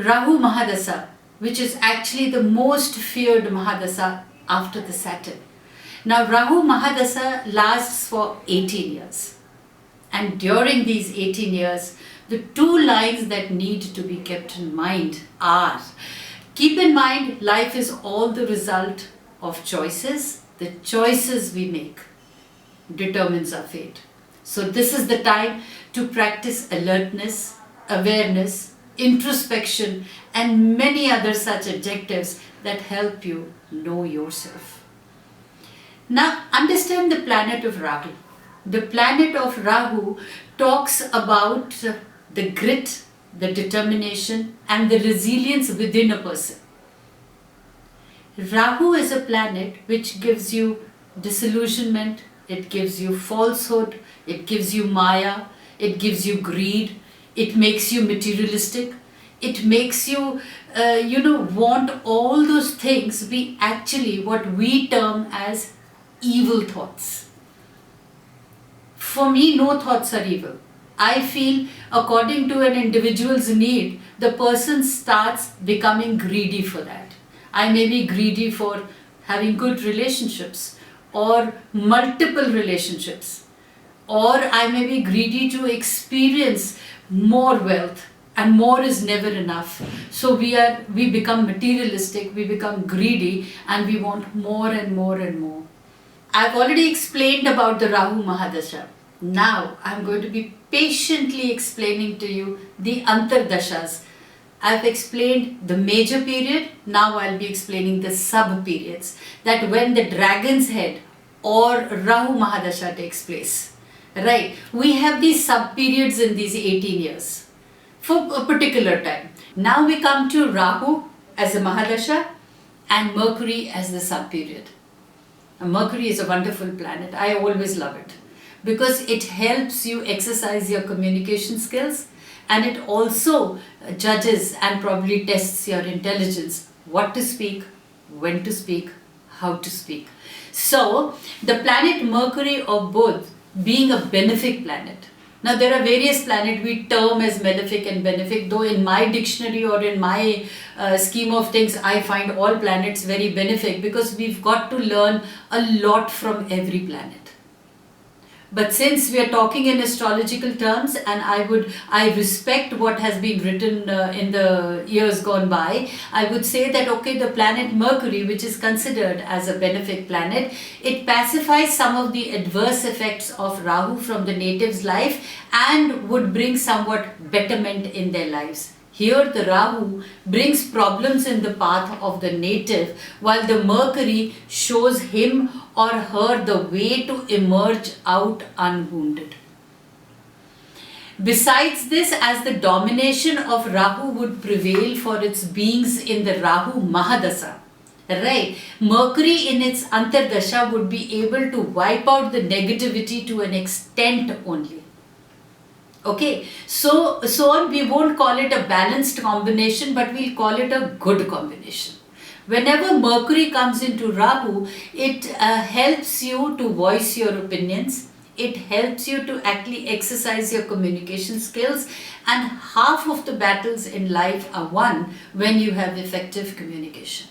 Rahu Mahadasha, which is actually the most feared Mahadasha after the Saturn. Now Rahu Mahadasha lasts for 18 years. And during these 18 years, the two lines that need to be kept in mind are, keep in mind, life is all the result of choices. The choices we make determines our fate. So this is the time to practice alertness, awareness, introspection, and many other such adjectives that help you know yourself. Now understand the planet of Rahu. The planet of Rahu talks about the grit, the determination, and the resilience within a person. Rahu is a planet which gives you disillusionment, it gives you falsehood, it gives you maya, it gives you greed, it makes you materialistic, it makes you, want all those things be actually what we term as evil thoughts. For me, no thoughts are evil. I feel according to an individual's need, the person starts becoming greedy for that. I may be greedy for having good relationships or multiple relationships, or I may be greedy to experience more wealth, and more is never enough. So we become materialistic, we become greedy, and we want more and more and more. I've already explained about the Rahu Mahadasha. Now I'm going to be patiently explaining to you the Antardashas. I've explained the major period, now I'll be explaining the sub-periods. That when the dragon's head or Rahu Mahadasha takes place. Right, we have these sub-periods in these 18 years for a particular time. Now we come to Rahu as a Mahadasha and Mercury as the sub-period. Mercury is a wonderful planet. I always love it because it helps you exercise your communication skills, and it also judges and probably tests your intelligence, what to speak, when to speak, how to speak. So the planet Mercury or both being a benefic planet. Now there are various planets we term as malefic and benefic, though in my dictionary or in my scheme of things I find all planets very benefic because we've got to learn a lot from every planet. But since we are talking in astrological terms, and I respect what has been written in the years gone by, I would say that okay, the planet Mercury, which is considered as a benefic planet, it pacifies some of the adverse effects of Rahu from the native's life and would bring somewhat betterment in their lives. Here the Rahu brings problems in the path of the native, while the Mercury shows him or her the way to emerge out unwounded. Besides this, as the domination of Rahu would prevail for its beings in the Rahu Mahadasha, right, Mercury in its Antardasha would be able to wipe out the negativity to an extent only. Okay, so we won't call it a balanced combination, but we'll call it a good combination. Whenever Mercury comes into Rahu, it helps you to voice your opinions, it helps you to actually exercise your communication skills, and half of the battles in life are won when you have effective communication.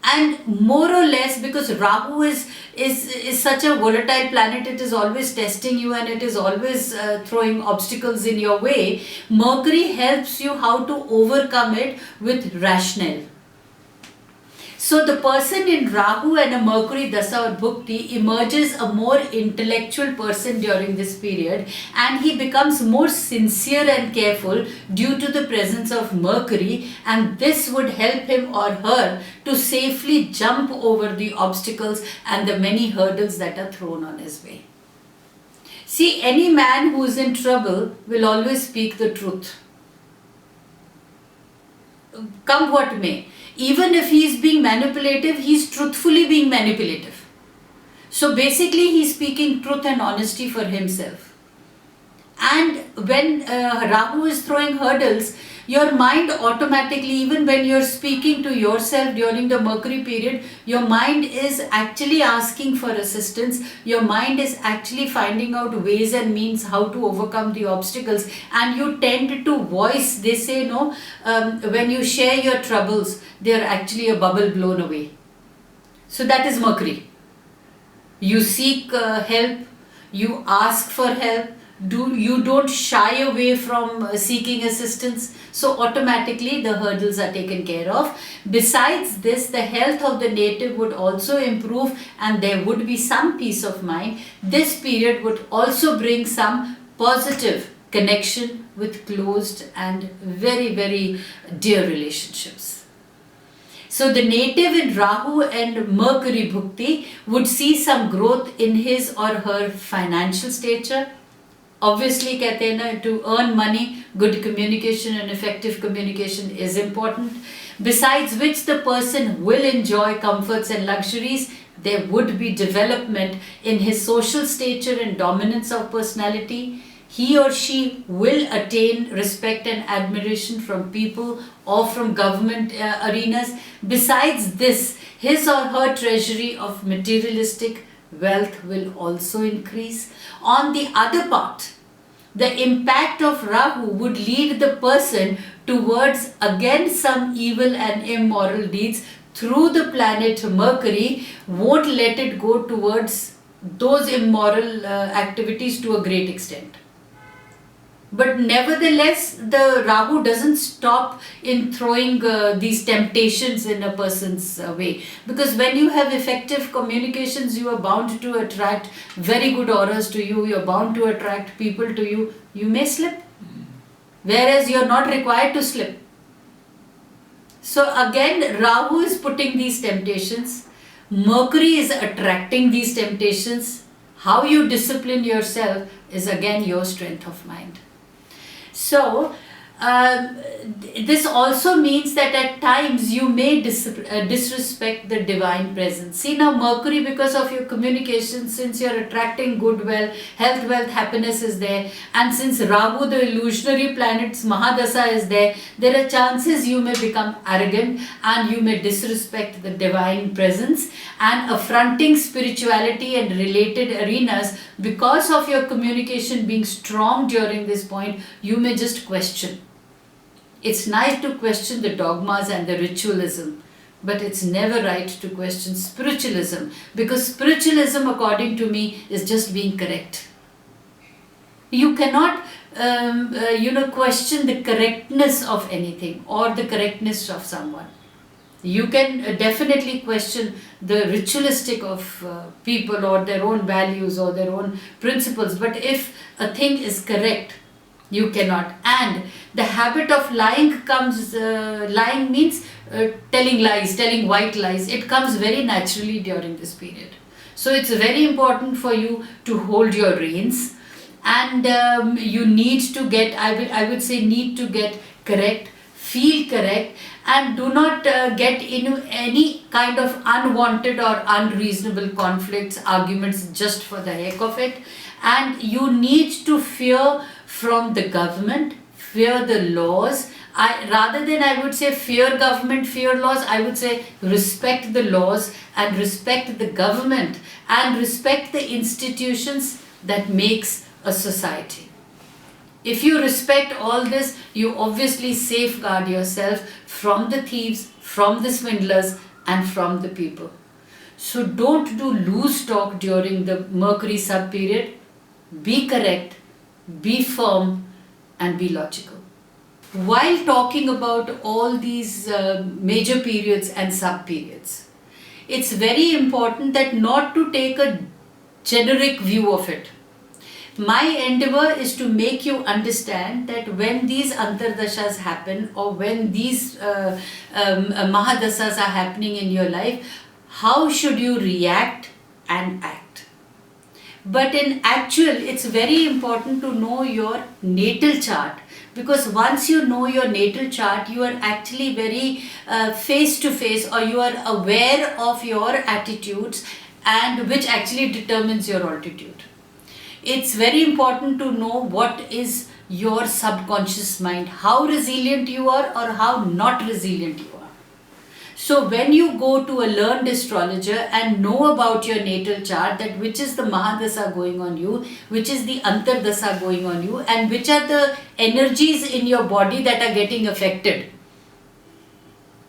And more or less, because Rahu is such a volatile planet, it is always testing you and it is always throwing obstacles in your way. Mercury helps you how to overcome it with rationale. So the person in Rahu and a Mercury Dasa or Bhukti emerges a more intellectual person during this period, and he becomes more sincere and careful due to the presence of Mercury, and this would help him or her to safely jump over the obstacles and the many hurdles that are thrown on his way. See, any man who is in trouble will always speak the truth. Come what may. Even if he is being manipulative, he is truthfully being manipulative. So basically he is speaking truth and honesty for himself. And when Rahu is throwing hurdles, Your mind automatically, even when you're speaking to yourself during the Mercury period, your mind is actually asking for assistance. Your mind is actually finding out ways and means how to overcome the obstacles, and you tend to voice, they say, no, when you share your troubles, they're actually a bubble blown away. So that is Mercury. You seek help, you ask for help, you don't shy away from seeking assistance, so automatically the hurdles are taken care of. Besides this, the health of the native would also improve and there would be some peace of mind. This period would also bring some positive connection with closed and very, very dear relationships. So the native in Rahu and Mercury Bhukti would see some growth in his or her financial stature. Obviously, कहते हैं ना, to earn money, good communication and effective communication is important. Besides which, the person will enjoy comforts and luxuries. There would be development in his social stature and dominance of personality. He or she will attain respect and admiration from people or from government arenas. Besides this, his or her treasury of materialistic wealth will also increase. On the other part, the impact of Rahu would lead the person towards again some evil and immoral deeds through the planet Mercury, won't let it go towards those immoral activities to a great extent. But nevertheless, the Rahu doesn't stop in throwing these temptations in a person's way. Because when you have effective communications, you are bound to attract very good auras to you. You are bound to attract people to you. You may slip. Whereas you are not required to slip. So again, Rahu is putting these temptations. Mercury is attracting these temptations. How you discipline yourself is again your strength of mind. So, this also means that at times you may disrespect the divine presence. See now, Mercury, because of your communication, since you are attracting good health, wealth, happiness is there, and since Rahu, the illusionary planet's Mahadasha is there, there are chances you may become arrogant and you may disrespect the divine presence and affronting spirituality and related arenas. Because of your communication being strong during this point, you may just question. It's nice to question the dogmas and the ritualism, but it's never right to question spiritualism, because spiritualism, according to me, is just being correct. You cannot question the correctness of anything or the correctness of someone. You can definitely question the ritualistic of people or their own values or their own principles, but if a thing is correct, you cannot. And the habit of lying comes, lying means telling lies, telling white lies. It comes very naturally during this period. So it's very important for you to hold your reins, and you need to get, I would say, need to get correct, feel correct, and do not get into any kind of unwanted or unreasonable conflicts, arguments just for the heck of it. And you need to fear from the government, fear the laws. Rather than I would say fear government, fear laws, I would say respect the laws and respect the government and respect the institutions that makes a society. If you respect all this, you obviously safeguard yourself from the thieves, from the swindlers, and from the people. So don't do loose talk during the Mercury sub period. Be correct, be firm, and be logical. While talking about all these major periods and sub periods, it's very important that not to take a generic view of it. My endeavor is to make you understand that when these Antardashas happen or when these Mahadasas are happening in your life, how should you react and act. But in actual, it's very important to know your natal chart, because once you know your natal chart, you are actually very face to face, or you are aware of your attitudes, and which actually determines your altitude. It's very important to know what is your subconscious mind, how resilient you are or how not resilient you are. So when you go to a learned astrologer and know about your natal chart, that which is the Mahadasha going on you, which is the Antardasha going on you, and which are the energies in your body that are getting affected.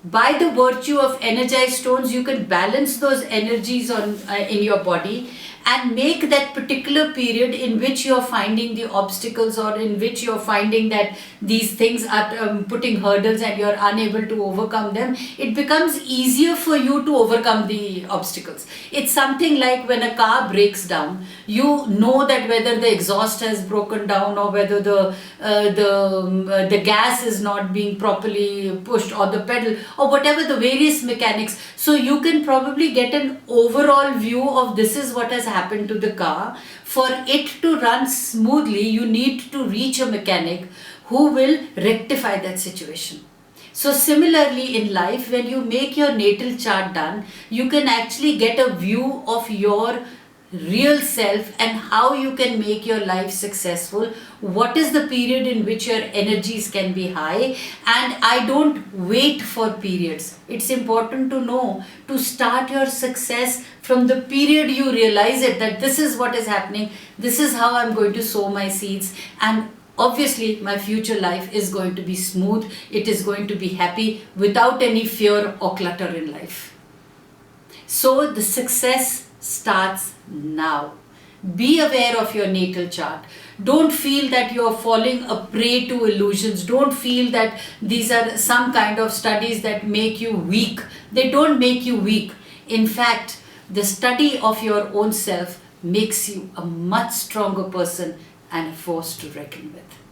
By the virtue of energized stones, you can balance those energies in your body and make that particular period in which you are finding the obstacles, or in which you are finding that these things are putting hurdles and you are unable to overcome them, it becomes easier for you to overcome the obstacles. It's something like when a car breaks down, you know that whether the exhaust has broken down, or whether the gas is not being properly pushed, or the pedal, or whatever the various mechanics. So you can probably get an overall view of this is what has happened to the car. For it to run smoothly, you need to reach a mechanic who will rectify that situation. So similarly in life, when you make your natal chart done, you can actually get a view of your real self and how you can make your life successful, what is the period in which your energies can be high. And I don't wait for periods. It's important to know to start your success from the period you realize it, that this is what is happening, this is how I'm going to sow my seeds, and obviously my future life is going to be smooth, it is going to be happy without any fear or clutter in life. So the success starts now. Be aware of your natal chart. Don't feel that you are falling a prey to illusions. Don't feel that these are some kind of studies that make you weak. They don't make you weak. In fact, the study of your own self makes you a much stronger person and a force to reckon with.